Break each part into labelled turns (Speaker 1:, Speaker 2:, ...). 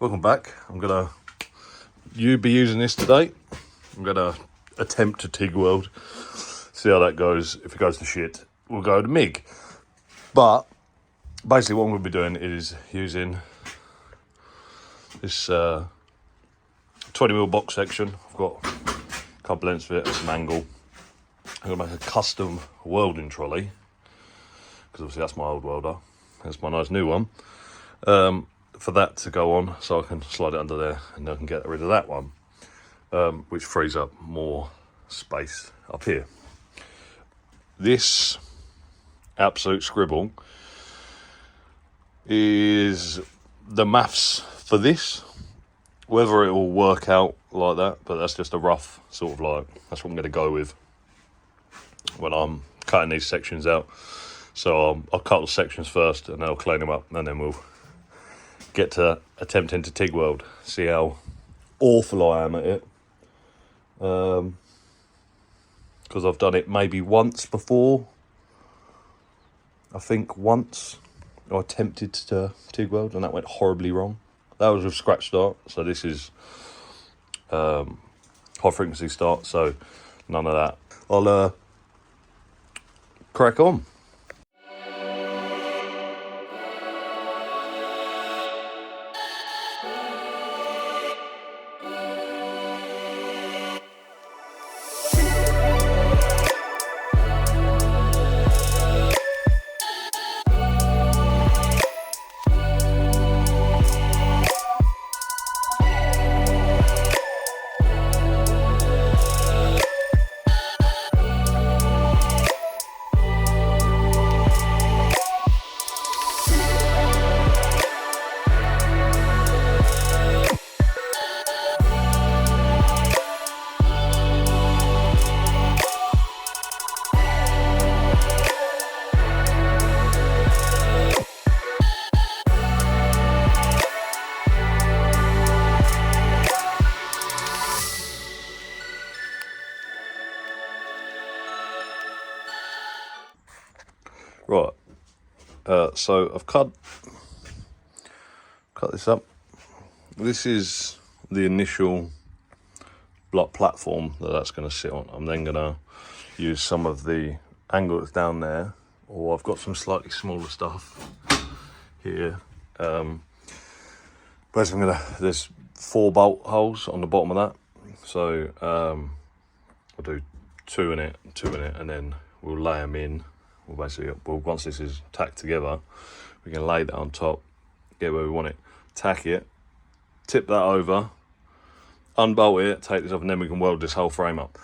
Speaker 1: Welcome back. I'm gonna be using this today. I'm gonna attempt to TIG weld, see how that goes. If it goes to shit, we'll go to MIG. But basically what I'm gonna be doing is using this 20mm box section. I've got a couple lengths of it, some angle. I'm gonna make a custom welding trolley, because obviously that's my old welder. That's my nice new one. For that to go on, so I can slide it under there and I can get rid of that one, which frees up more space up here. This absolute scribble is the maths for this, whether it will work out like that, but that's just a rough sort of like, that's what I'm going to go with when I'm cutting these sections out. So I'll cut the sections first and then I'll clean them up, and then we'll get to attempting to TIG weld, see how awful I am at it. Because I've done it maybe once before. I think once I attempted to TIG weld and that went horribly wrong. That was with scratch start, so this is high frequency start, so none of that. I'll crack on. Right, so I've cut this up. This is the initial block platform that's going to sit on. I'm then going to use some of the angle that's down there, or I've got some slightly smaller stuff here. Basically, there's 4 bolt holes on the bottom of that, so I'll do 2 in it, and then we'll lay them in. Well, basically, once this is tacked together, we can lay that on top, get where we want it, tack it, tip that over, unbolt it, take this off, and then we can weld this whole frame up.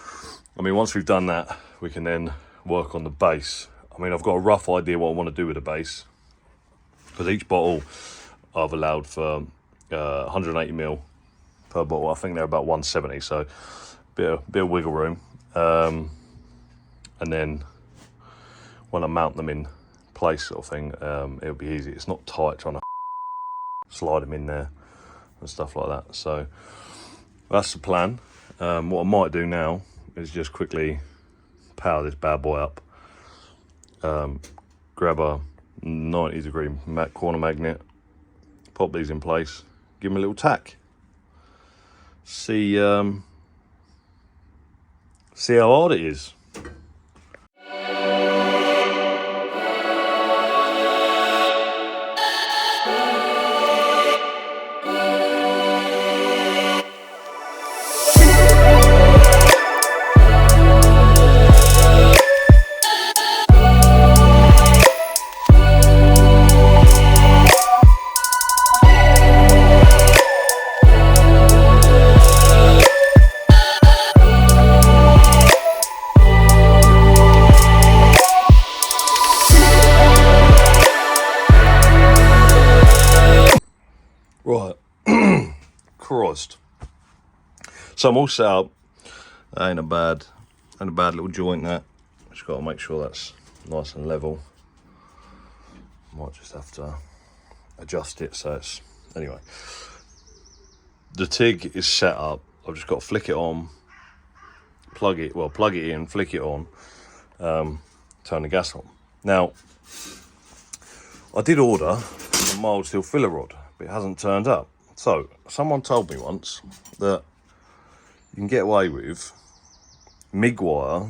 Speaker 1: I mean, once we've done that, we can then work on the base. I mean, I've got a rough idea what I want to do with the base, because each bottle I've allowed for 180mm per bottle. I think they're about 170, so bit of wiggle room. And then when I mount them in place, sort of thing, it'll be easy. It's not tight trying to slide them in there and stuff like that. So that's the plan. What I might do now is just quickly power this bad boy up, grab a 90-degree corner magnet, pop these in place, give them a little tack, see how hard it is. Right, Christ. So I'm all set up. That ain't a bad little joint. That just got to make sure that's nice and level. Might just have to adjust it so it's anyway. The TIG is set up. I've just got to flick it on, plug it in, flick it on, turn the gas on. Now, I did order a mild steel filler rod, but it hasn't turned up. So, someone told me once that you can get away with MIG wire,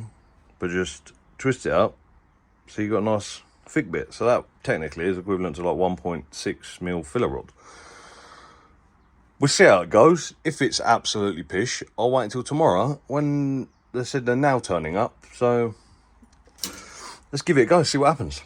Speaker 1: but just twist it up so you got a nice thick bit. So that technically is equivalent to like 1.6mm filler rod. We'll see how it goes. If it's absolutely pish, I'll wait until tomorrow when they said they're now turning up. So let's give it a go, see what happens.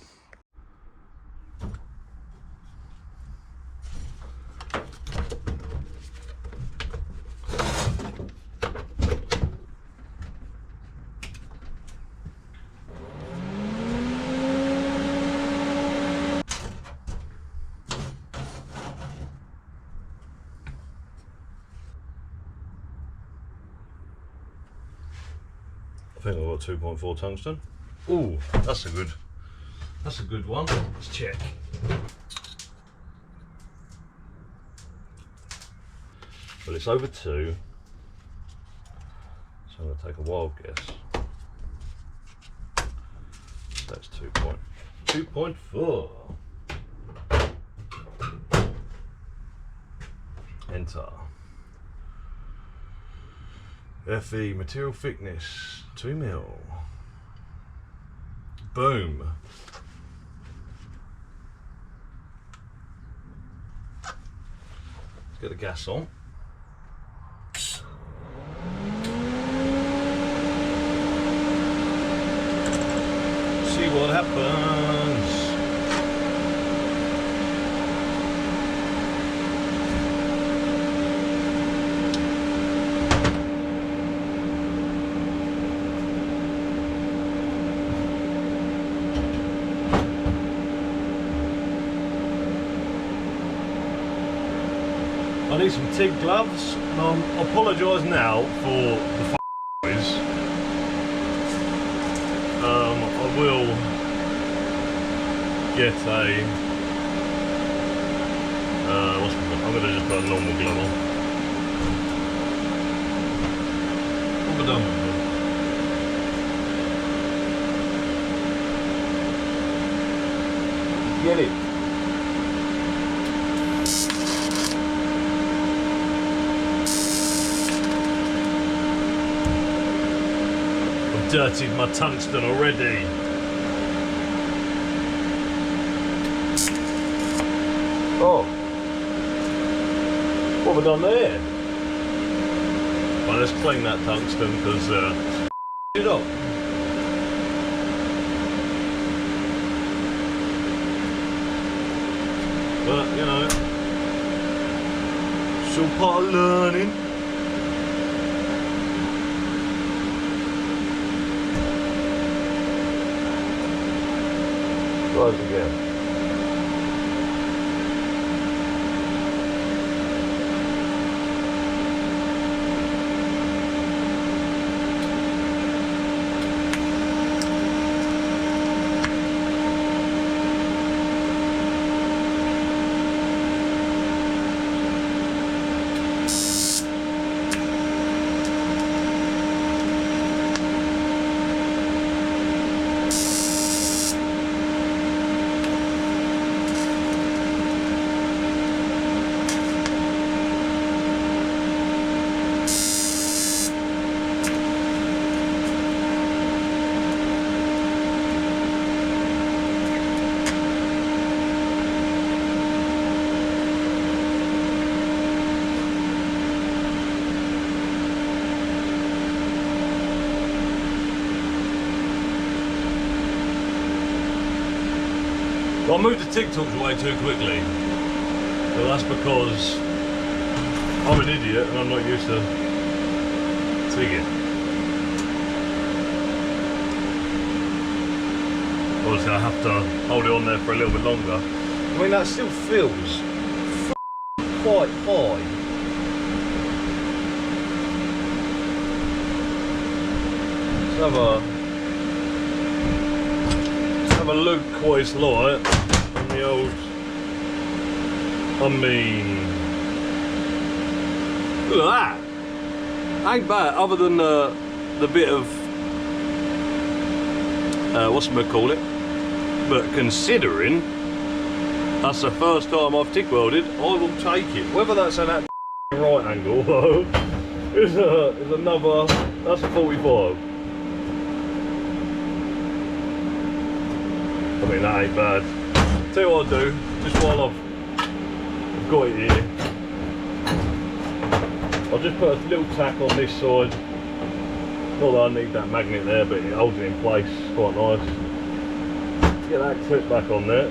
Speaker 1: I think I've got 2.4 tungsten. Ooh, that's a good one. Let's check. Well, it's over 2, so I'm going to take a wild guess. That's 2.4. Enter. FE material thickness 2mm. Boom. Let's get the gas on. See what happens. I need some TIG gloves, and I apologise now for the noise. I will get a, I'm going to just put a normal glove on. What have I done with it? Get it. Dirtied my tungsten already. Oh, what have I done there? Well, let's clean that tungsten because it up. But you know, it's all part of learning. Try it again. Well, I moved the TIG tools away too quickly, so that's because I'm an idiot and I'm not used to TIGging. Obviously I have to hold it on there for a little bit longer. I mean, that still feels quite high. Let's have a look quite light on the old, look at that, ain't bad, other than the bit of, whatchamacallit, but considering That's the first time I've TIG welded. I will take it. Whether that's an at right angle though is another. That's a 45. I mean that ain't bad. Tell you what I'll do, just while I've got it here, I'll just put a little tack on this side. Not that I need that magnet there, but it holds it in place. It's quite nice. Get that clip back on there.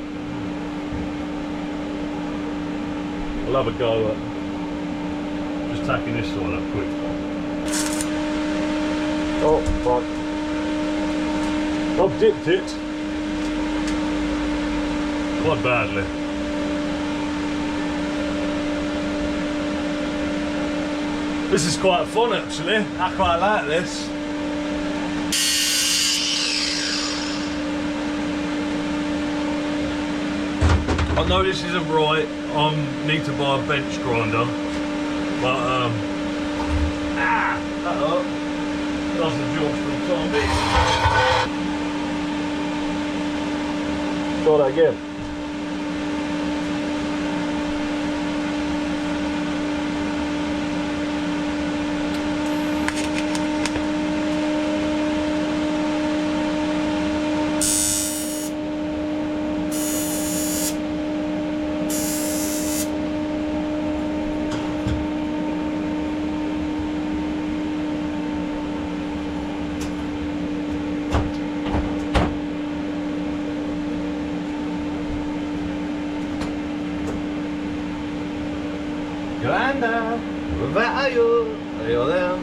Speaker 1: I'll have a go at just tacking this side up quick. Oh fuck. I've dipped it quite badly. This is quite fun actually. I quite like this. I know this isn't right. I need to buy a bench grinder, but that up does the job for the time being. Try that again. Grinder, where are you? Are you there?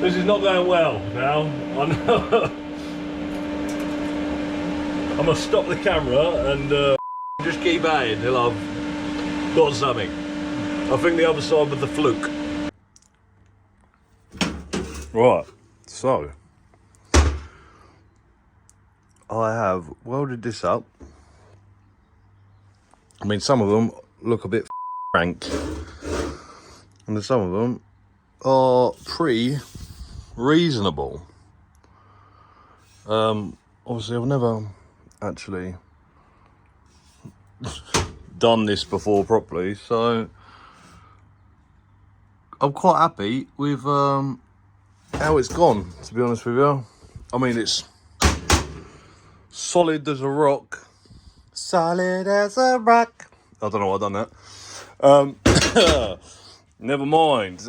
Speaker 1: This is not going well now. I know. I'm gonna stop the camera and just keep at it until I've got something. I think the other side was the fluke. Right, so I have welded this up. I mean, some of them look a bit frank, and then some of them are pretty reasonable. Obviously I've never actually done this before properly, so I'm quite happy with how it's gone, to be honest with you. I mean, it's solid as a rock. Solid as a rock. I don't know why I've done that. Never mind.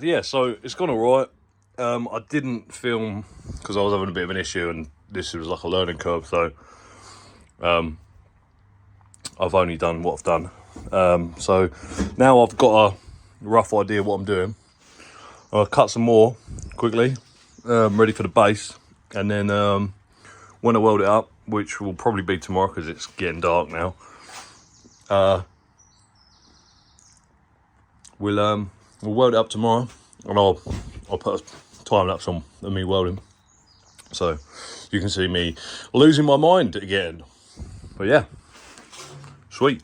Speaker 1: Yeah, so it's gone alright. I didn't film because I was having a bit of an issue and this was like a learning curve, so I've only done what I've done. So now I've got a rough idea of what I'm doing. I'll cut some more quickly, ready for the base, and then when I weld it up, which will probably be tomorrow because it's getting dark now, we'll weld it up tomorrow, and I'll put a time lapse on of me welding, so you can see me losing my mind again. But yeah, sweet.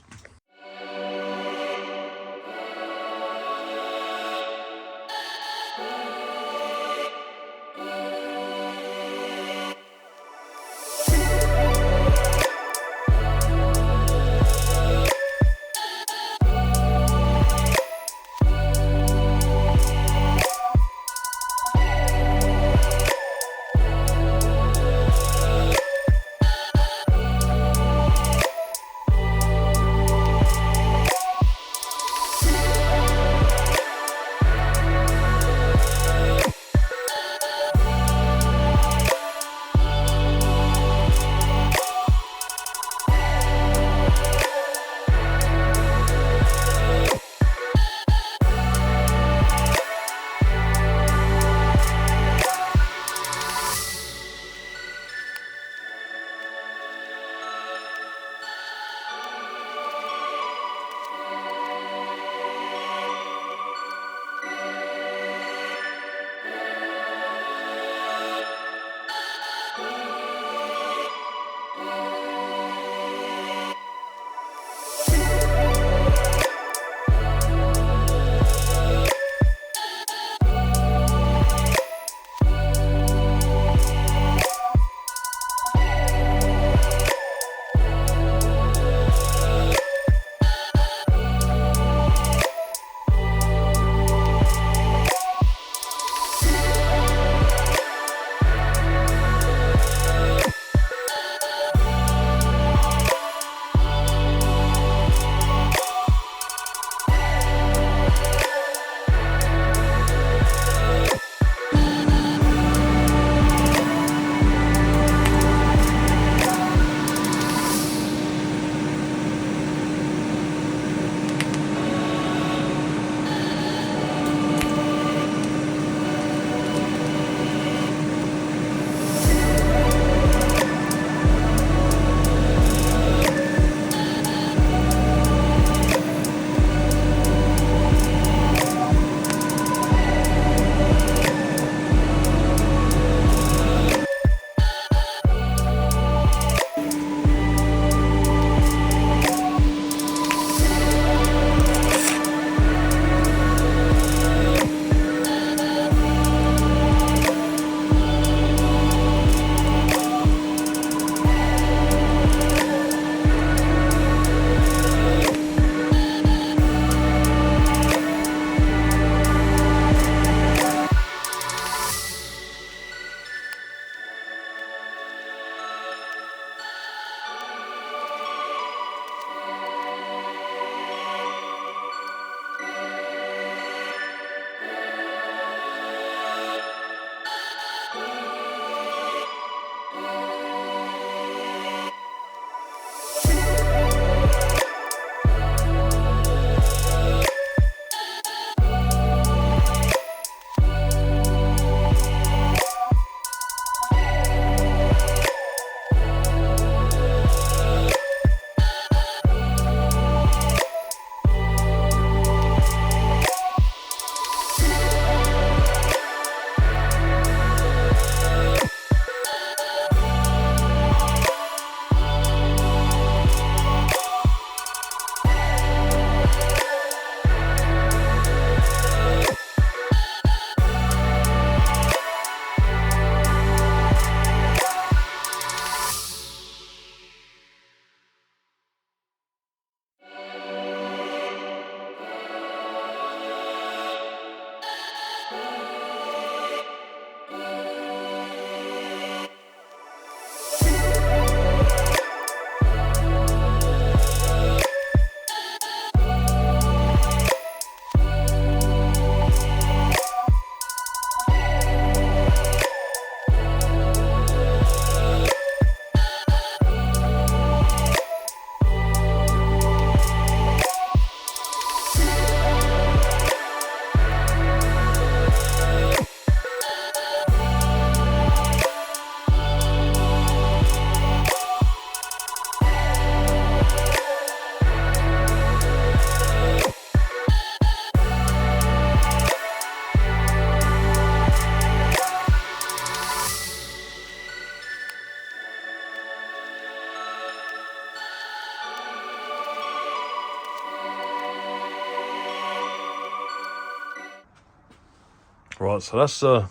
Speaker 1: Right, so that's the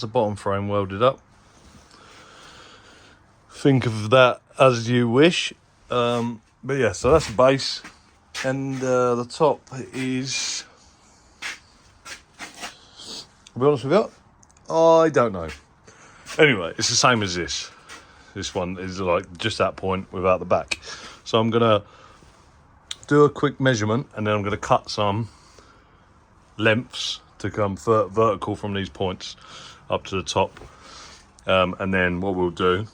Speaker 1: bottom frame welded up. Think of that as you wish. But yeah, so that's the base, and the top is, to be honest with you, I don't know. Anyway, it's the same as this. This one is like just that point without the back. So I'm gonna do a quick measurement, and then I'm gonna cut some lengths to come vertical from these points up to the top. And then what we'll do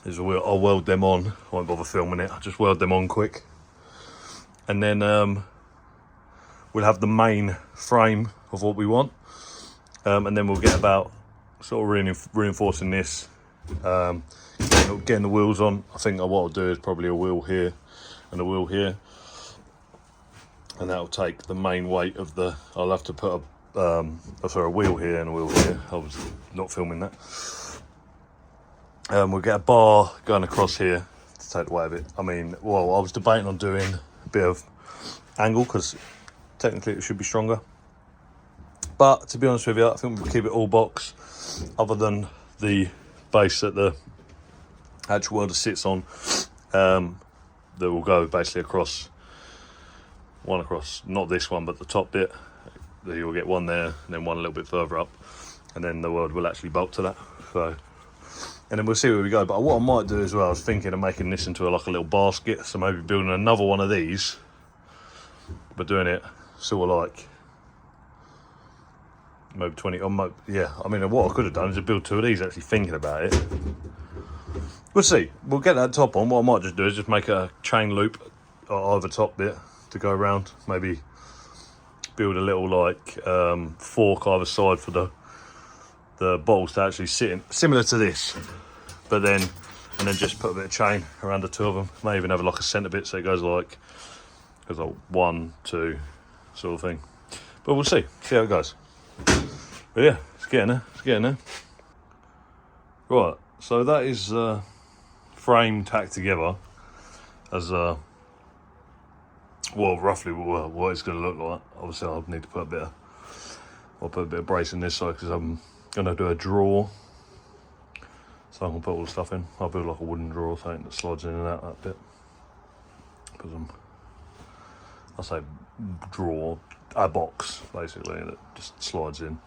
Speaker 1: is I'll weld them on. I won't bother filming it. I'll just weld them on quick. And then we'll have the main frame of what we want. And then we'll get about sort of reinforcing this, getting the wheels on. I think what I'll do is probably a wheel here and a wheel here. And that'll take the main weight of the, I'll have to put a wheel here and a wheel here. I was not filming that. We'll get a bar going across here to take the weight of it. I mean, well, I was debating on doing a bit of angle because technically it should be stronger. But to be honest with you, I think we'll keep it all box, other than the base that the actual welder sits on. That will go basically across, not this one, but the top bit. You'll get one there, and then one a little bit further up, and then the welder will actually bolt to that. So, and then we'll see where we go. But what I might do as well, I was thinking of making this into like a little basket. So maybe building another one of these, but doing it sort of like maybe 20. Yeah, I mean, what I could have done is to build two of these. Actually thinking about it, we'll see. We'll get that top on. What I might just do is just make a chain loop over top bit to go around. Maybe build a little like fork either side for the bottles to actually sit in, similar to this, but then just put a bit of chain around the two of them. May even have like a centre bit so it goes like 1, 2 sort of thing. But we'll see how it goes. But yeah, it's getting there. Right, so that is frame tacked together as roughly what it's going to look like. Obviously I'll need to put a bit of brace in this side because I'm going to do a drawer, so I can put all the stuff in. I'll build like a wooden drawer thing that slides in and out that bit. Put some, I say drawer, a box basically that just slides in.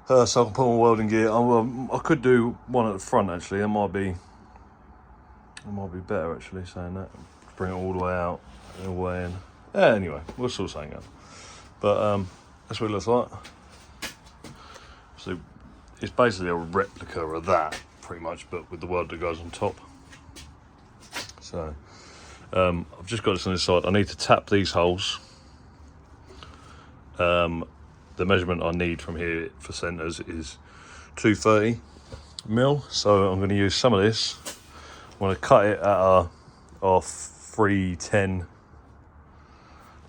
Speaker 1: So I can put my welding gear. I could do one at the front actually. It might be better actually saying that. Bring it all the way out, all the way in. Yeah, anyway, we'll sort something out. But that's what it looks like. So it's basically a replica of that, pretty much, but with the weld that goes on top. So I've just got this on this side. I need to tap these holes. The measurement I need from here for centres is 230mm. So I'm going to use some of this. I'm going to cut it at a 310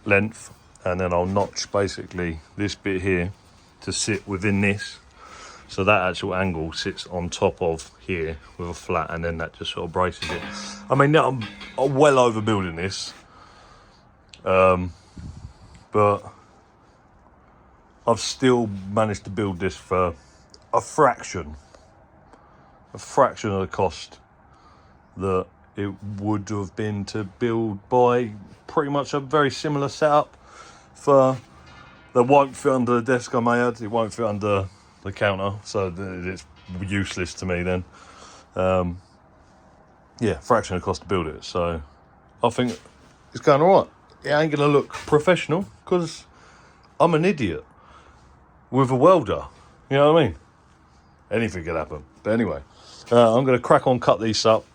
Speaker 1: length, and then I'll notch basically this bit here to sit within this, so that actual angle sits on top of here with a flat, and then that just sort of braces it. I mean, I'm well overbuilding this, but I've still managed to build this for a fraction of the cost that it would have been to build by pretty much a very similar setup that won't fit under the desk I made. It won't fit under the counter, so it's useless to me then. Yeah, fraction of the cost to build it. So I think it's going all right. It ain't gonna look professional because I'm an idiot with a welder. You know what I mean? Anything could happen. But anyway, I'm gonna crack on, cut these up,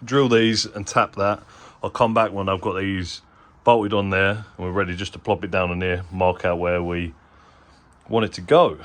Speaker 1: drill these and tap that. I'll come back when I've got these bolted on there and we're ready just to plop it down on there, mark out where we want it to go.